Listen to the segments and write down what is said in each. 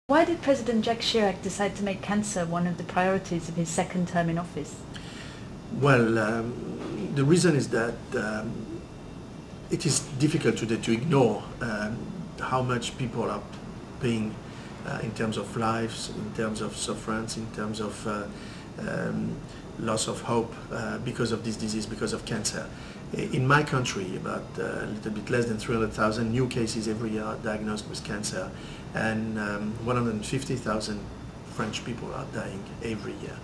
Why did President Jacques Chirac decide to make cancer one of the priorities of his second term in office? Well, the reason is that it is difficult today to ignore how much people are paying in terms of lives, in terms of sufferance, in terms of loss of hope because of this disease, because of cancer. In my country, about a little bit less than 300,000 new cases every year are diagnosed with cancer, and 150,000 French people are dying every year.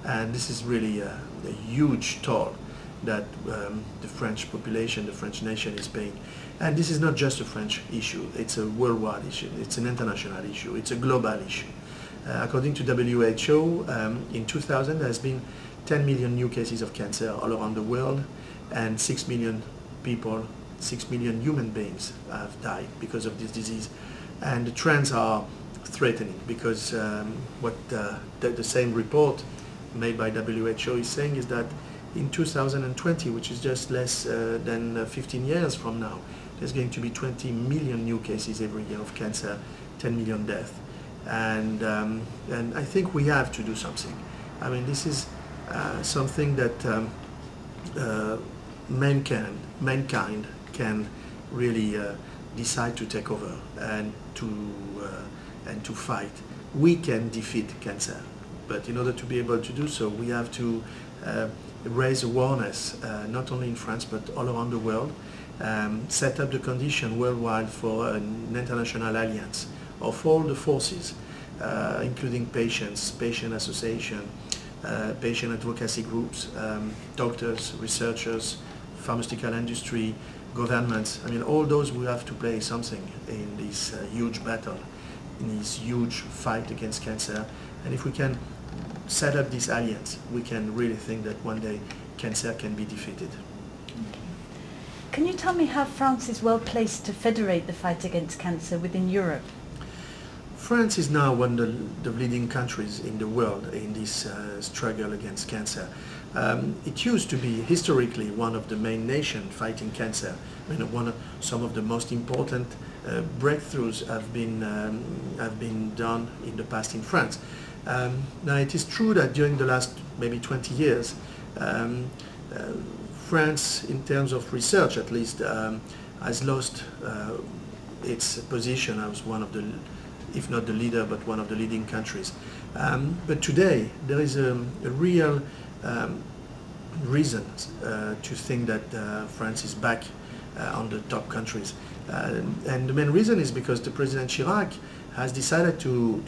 And this is really a huge toll that the French population, the French nation is paying. And this is not just a French issue, it's a worldwide issue, it's an international issue, it's a global issue. According to WHO, in 2000 there has been 10 million new cases of cancer all around the world, and 6 million people, 6 million human beings have died because of this disease. And the trends are threatening because what the same report made by WHO is saying is that in 2020, which is just less than 15 years from now, there's going to be 20 million new cases every year of cancer, 10 million deaths. And I think we have to do something. I mean, this is something that mankind can really decide to take over and to fight. We can defeat cancer, but in order to be able to do so, we have to raise awareness, not only in France but all around the world, set up the condition worldwide for an international alliance of all the forces, including patients, patient association, patient advocacy groups, doctors, researchers, pharmaceutical industry, governments. I mean, all those will have to play something in this huge battle, in this huge fight against cancer. And if we can set up this alliance, we can really think that one day cancer can be defeated. Can you tell me how France is well placed to federate the fight against cancer within Europe? France is now one of the leading countries in the world in this struggle against cancer. It used to be historically one of the main nations fighting cancer. I mean, some of the most important breakthroughs have been done in the past in France. Now it is true that during the last maybe 20 years, France, in terms of research at least, has lost its position as one of the, if not the leader, but one of the leading countries. But today there is a real reason to think that France is back on the top countries. And the main reason is because the President Chirac has decided to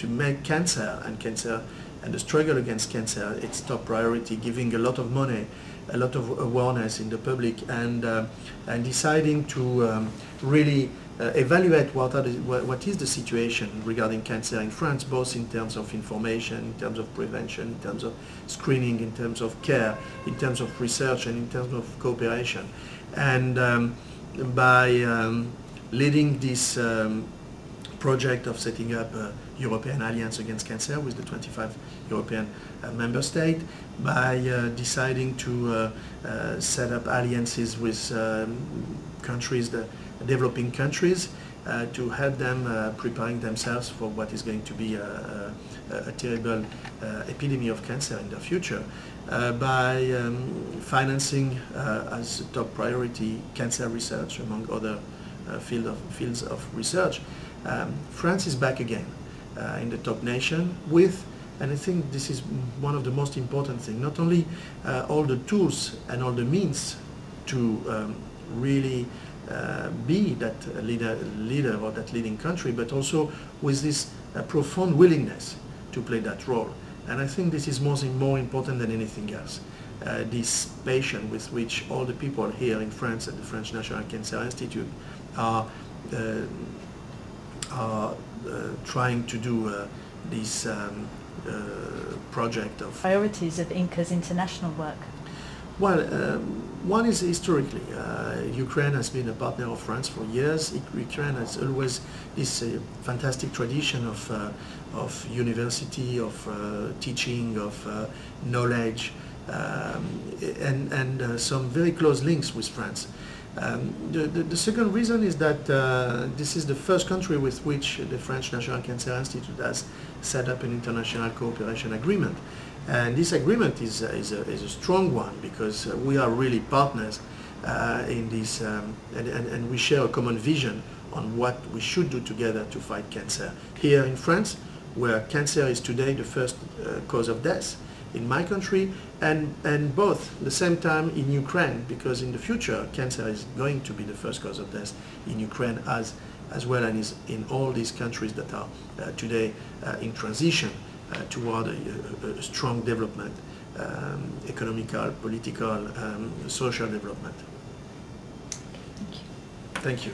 make cancer and the struggle against cancer its top priority, giving a lot of money, a lot of awareness in the public, and deciding to really evaluate what is the situation regarding cancer in France, both in terms of information, in terms of prevention, in terms of screening, in terms of care, in terms of research, and in terms of cooperation. And by leading this project of setting up a European Alliance Against Cancer with the 25 European member states, by deciding to set up alliances with countries, the developing countries, to help them preparing themselves for what is going to be a terrible epidemic of cancer in the future, by financing as a top priority cancer research among other fields of research. France is back again in the top nation with, and I think this is one of the most important things, not only all the tools and all the means to really be that leader or that leading country, but also with this profound willingness to play that role. And I think this is more important than anything else. This passion with which all the people here in France at the French National Cancer Institute are trying to do this project of Priorities of INCA's international work. Well, one is historically. Ukraine has been a partner of France for years. Ukraine has always this fantastic tradition of university, of teaching, of knowledge, and some very close links with France. The second reason is that this is the first country with which the French National Cancer Institute has set up an international cooperation agreement. And this agreement is a strong one because we are really partners in this, and we share a common vision on what we should do together to fight cancer. Here in France, where cancer is today the first cause of death, in my country, and both at the same time in Ukraine, because in the future cancer is going to be the first cause of death in Ukraine as well as in all these countries that are today in transition toward a strong development, economical, political, social development. Thank you. Thank you.